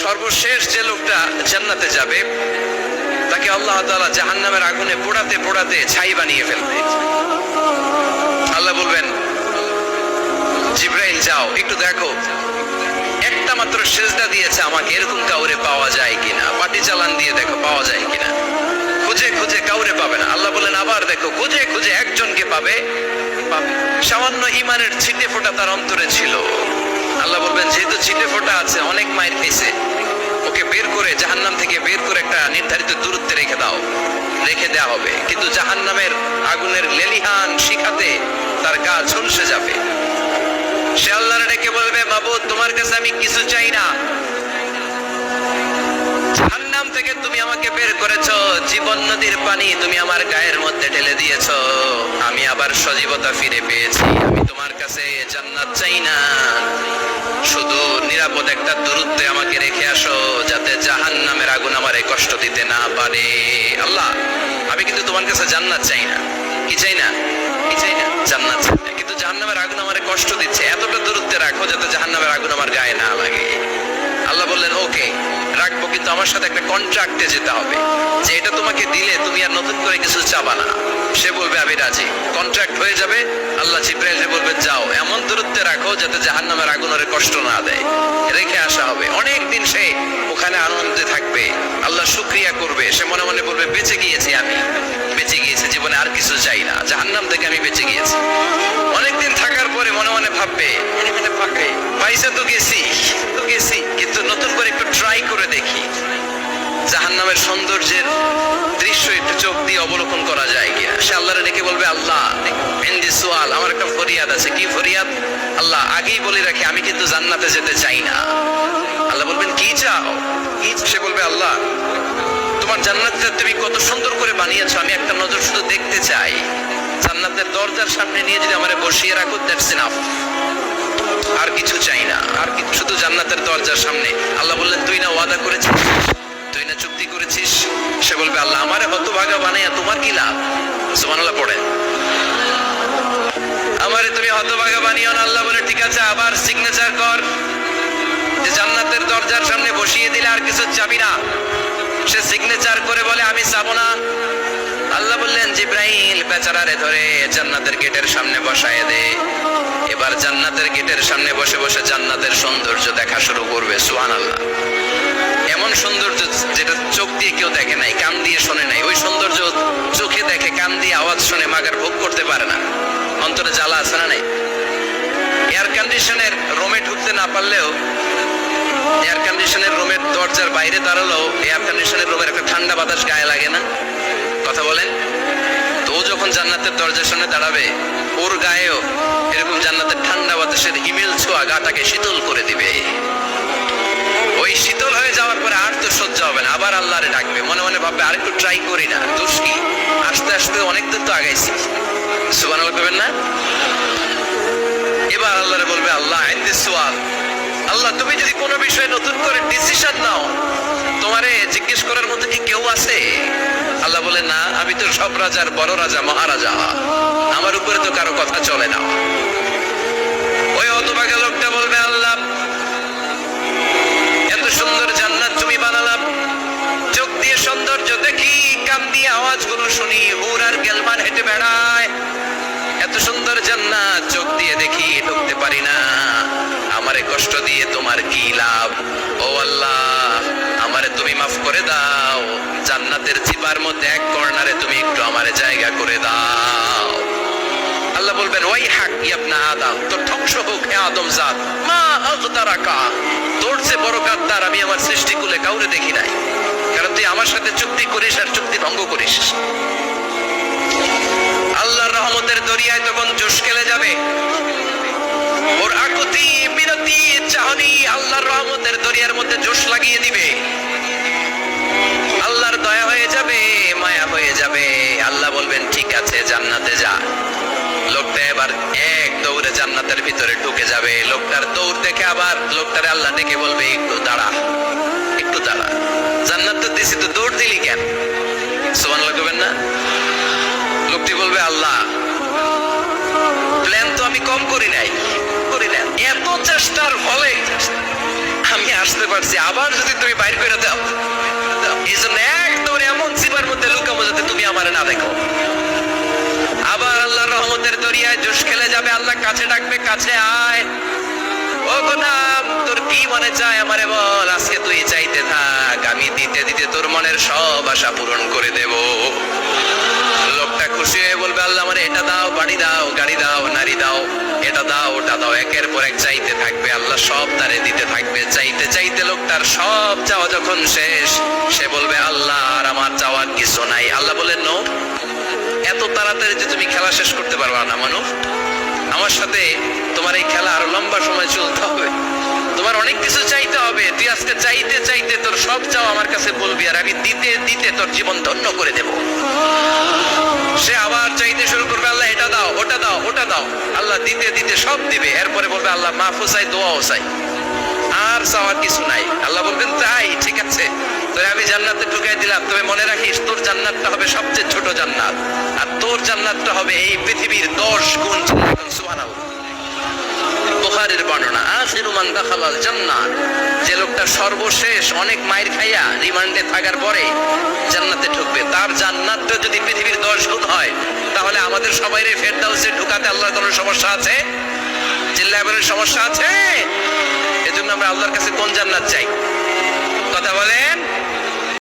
সর্বশেষ যে লোকটা জান্নাতে যাবে তাকে আল্লাহ তাআলা জাহান্নামের আগুনে পোড়াতে পোড়াতে ছাই বানিয়ে ফেলবে। আল্লাহ বলবেন, জিবরাইল যাও একটু দেখো, একটা মাত্র সেজদা দিয়েছে আমাকে, এরকম কাউরে পাওয়া যায় কিনা, পাটি চালান দিয়ে দেখো পাওয়া যায় কিনা। খুঁজে খুঁজে কাউরে পাবে না। আল্লাহ বলেন আবার দেখো, খুঁজে খুঁজে একজনকে পাবে। সামান্য ঈমানের ছিটে ফোঁটা তার অন্তরে ছিল। আল্লাহ বলবেন, যেহেতু ছিটে ফোঁটা আছে, অনেক মায়ের পেয়েছে, ওকে বের করে জাহান্নাম থেকে বের করে একটা নির্ধারিত দূরত্বে রেখে দাও। রেখে দেওয়া হবে, কিন্তু জাহান্নামের আগুনের লেলিহান শিখাতে তার গা ঝলসে যাবে। সে আল্লাহর ডেকে বলবে, মাবুদ তোমার কাছে আমি কিছু চাই না, জাহান্নাম থেকে তুমি আমাকে বের করেছো, জীবন নদীর পানি তুমি আমার গায়ের মধ্যে ঢেলে দিয়েছো, আমি আবার সজীবতা ফিরে পেয়েছি, আমি তোমার কাছে জান্নাত চাই না, শুধু নিরাপদ একটা দূরত্বে আমাকে রেখে আসো, যাতে জাহান্নামের আগুন আমারে কষ্ট দিতে না পারে। আল্লাহ, আমি কিন্তু তোমার কাছে জান্নাত চাই না। কি চাই না? কি চাই না? জান্নাত চাই না, কিন্তু জাহান্নামের আগুন আমারে কষ্ট দিচ্ছে, এতটা দূরত্বে রাখো যাতে জাহান্নামের আগুন আমার গায়ে না লাগে। আল্লাহ বললেন, ওকে রাখবো, কিন্তু আমার সাথে একটা কন্ট্রাক্টে যেতে হবে, যে এটা তোমাকে দিলে তুমি আর নতুন করে কিছু চাবা না। সে বলবে আমি রাজি, কন্ট্রাক্ট হয়ে যাবে। আল্লাহ জিবরাইলকে বলবেন, যাও এমন দূরত্বে রাখো যাতে জাহান্নামের আগুন ওরে কষ্ট না দেয়। রেখে আসা হবে, অনেক দিন সে ওখানে আনন্দে থাকবে, আল্লাহ শুকরিয়া করবে, সে মনে মনে বলবে, বেঁচে গিয়েছি, আমি বেঁচে গিয়েছি, জীবনে আর কিছু চাই না, জাহান্নাম থেকে আমি বেঁচে গিয়েছি। অনেকদিন থাকার পরে মনে মনে ভাববে, পয়সা তো গেছি কিন্তু নতুন করে একটু ট্রাই করে দেখি, জাহান্নামের সৌন্দর্যের দৃশ্য একটু চোখ দিয়ে অবলোকন করা যায় কিনা। সে আল্লাহরে ডেকে বলবে, আল্লাহ ইনদি সুআল, আমার একটা ফরিয়াদ আছে। কি ফরিয়াদ? আল্লাহ আগেই বলে রাখি, আমি কিন্তু জান্নাতে যেতে চাই না। আল্লাহ বলবেন, কি চাও? সে বলবে, আল্লাহ তোমার জান্নাতটা তুমি কত সুন্দর করে বানিয়েছো, আমি একটা নজর শুধু দেখতে চাই, জান্নাতের দরজার সামনে নিয়ে যদি আমারে বসিয়ে রাখো, দ্যাটস ইনাফ, আর কিছু চাই না, আর শুধু জান্নাতের দরজার সামনে। আল্লাহ বললেন, তুই না ওয়াদা করেছিস, তুই না চুক্তি করেছিস। সে বলবে, আল্লাহ আমারে হতভাগা বানাইয়া তোমার কি লাভ? সুবহানাল্লাহ পড়ে, আমারে তুমি হতভাগা বানিও না। আল্লাহ বলে, ঠিক আছে, আবার সিগনেচার কর যে জান্নাতের দরজার সামনে বসিয়ে দিলে আর কিছু চাবি না। সে সিগনেচার করে বলে, আমি চাবো না। আল্লাহ বললেন, জিবরাইল বেচারারে ধরে জান্নাতের গেটের সামনে বসায় দে। এবার জান্নাতের গেটের সামনে বসে বসে জান্নাতের সৌন্দর্য দেখা শুরু করবে। সুবহানাল্লাহ, এমন সৌন্দর্য যেটা চোখ দিয়ে কেউ দেখে নাই, কান দিয়ে শোনে নাই, ওই সৌন্দর্য চোখে দেখে, কান দিয়ে আওয়াজ শুনে মাগার ভোগ করতে পারে না। অন্তরে জ্বালা আছে না নাই? এয়ার কন্ডিশনের রুমে ঢুকতে না পারলেও, এয়ার কন্ডিশনের রুমের দরজার বাইরে দাঁড়ালেও এয়ার কন্ডিশনের রুমের একটা ঠান্ডা বাতাস গায়ে লাগে না? কথা বলেন তো। ও যখন জান্নাতের দরজার সামনে দাঁড়াবে, ওর গায়েও এরকম জান্নাতের ঠান্ডা বাতাসের হিমেল ছোঁয়া গাটাকে শীতল করে দিবে। ওই শীতল হয়ে যাওয়ার পরে আর তো সহ্য হবে না, আবার আল্লাহরে ডাকবে, মনে মনে ভাববে, আর একটু ট্রাই করি না, দোষ কি, আস্তে আস্তে অনেক দূর তো আগাইছি। সুবহানাল্লাহ করবেন না? এবার আল্লাহরে বলবে, আল্লাহ ইনদি সুআল, আল্লাহ তুমি যদি কোনো বিষয়ে নতুন করে ডিসিশন নাও, তোমারে জিজ্ঞেস করার মতো কি কেউ আছে? আল্লাহ বলে, না, আমি তো সব রাজার বড় রাজা, মহারাজা, আমার উপরে তো কারো কথা চলে না। ওই হতভাগা লোকটা বলবে, আল্লাহ এত সুন্দর জান্নাত তুমি বানালাম, চোখ দিয়ে সৌন্দর্য দেখি, কান দিয়ে আওয়াজগুলো শুনি, হুর আর গেলমান হেঁটে বেড়ায়, এত সুন্দর জান্নাত চোখ দিয়ে দেখি, ঢুকতে পারি না, আমারে কষ্ট দিয়ে তোমার কি লাভ? ও আল্লাহ, আমারে তুমি মাফ করে দাও, জান্নাতের চিপার মধ্যে এক কর্নারে তুমি একটু আমারে জায়গা করে দাও। আল্লাহ বলবেন, ওই হাক ইবনে আদম, তোর ধ্বংস হোক হে আদম জাত, মা আগদারাকা, তোর যে বড় গাদ্দার আমি আমার সৃষ্টিকুলে কাউরে দেখি নাই, কারণ তুই আমার সাথে চুক্তি করিস আর চুক্তি ভঙ্গ করিস। আল্লাহর রহমতের দরিয়ায় তখন জোশ খেলে যাবে, ওর আকুতি মিনতি চাহনি আল্লাহর রহমতের দরিয়ার মধ্যে জোশ লাগিয়ে দিবে। আল্লাহর দয়া হয়ে যাবে, মায়া হয়ে যাবে। আল্লাহ বলবেন, ঠিক আছে, জান্নাতে যা। লোকটা এবার এক দৌড়ে জান্নাতের ভিতরে ঢুকে যাবে। লোকটার দৌড় দেখে আবার লোকটারে আল্লাহ ডেকে বলবে, একটু দাঁড়া, একটু দাঁড়া, জান্নাত তো দিছি, তো দৌড় দিলি কেন? সুবহানাল্লাহ করবেন না? লোকটি বলবে, আল্লাহ প্ল্যান তো আমি কম করি নাই, এত চেষ্টার ফলে আমি আসতে পারছি, আবার যদি তুমি বাইর করে দাও, এই জন্য একদম এমন চিপার মধ্যে লুকাবো যাতে তুমি আমার না দেখো। আবার আল্লাহ রহমতের দরিয়ায় জোশ খেলে যাবে, আল্লাহ কাছে ডাকবে, কাছে আয়, ও গোলাম তোর কি মনে চায় আমারে বল, আজকে তুই চাইতে থাক, আমি দিতে দিতে তোর মনের সব আশা পূরণ করে দেব। লোকটা খুশি হয়ে বলবে, আল্লাহ আমারে এটা দাও, বাড়ি দাও, গাড়ি দাও, নারী দাও, এটা দাও, ওটা দাও, একের পর এক চাইতে থাকবে, আল্লাহ সব তারে দিতে থাকবে। চাইতে চাইতে লোকটার সব চাওয়া যখন শেষ, সে বলবে আল্লাহ আর আমার চাওয়ার কিছু নাই। আল্লাহ বলেন নো, এত তাড়াতাড়ি যে তুমি খেলা শেষ করতে পারবা না মানুষ, আমার সাথে তোমার এই খেলা আরো লম্বা সময় চলতে হবে, তোমার অনেক কিছু চাইতে হবে। তুই আজকে চাইতে চাইতে তোর সব চাও আমার কাছে বলবি, আর আমি দিতে দিতে তোর জীবন ধন্য করে দেব। সে আবার চাইতে শুরু করবে, আল্লাহ এটা দাও, ওটা দাও, ওটা দাও, আল্লাহ দিতে দিতে সব দিবে। এরপরে বলবে আল্লাহ মাফও চাই, দোয়াও চাই, আর চাওয়ার কিছু নাই। আল্লাহ বলবেন তাই ঠিক আছে, তোরে আমি জান্নাতে ঢুকাই দিলাম, তবে মনে রাখিস তোর জান্নাতটা হবে সবচেয়ে ছোট জান্নাত, আর তোর জান্নাতটা হবে এই পৃথিবীর 10 গুণ। সুবহানাল্লাহ। বুখারীর বর্ণনা, আখিরু মান দাখালাল জান্নাহ, যে লোকটা সর্বশেষ অনেক মাইর খাইয়া রিমান্ডে থাকার পরে জান্নাতে ঢুকবে, তার জান্নাতটা যদি পৃথিবীর 10 গুণ হয়, তাহলে আমাদের সবাইরে ফেরদাউসে ঢুকাতে আল্লাহর কোনো সমস্যা আছে? চিল্লায় বলেন সমস্যা আছে? এজন্য আমরা আল্লাহর কাছে কোন জান্নাত চাই? কথা বলে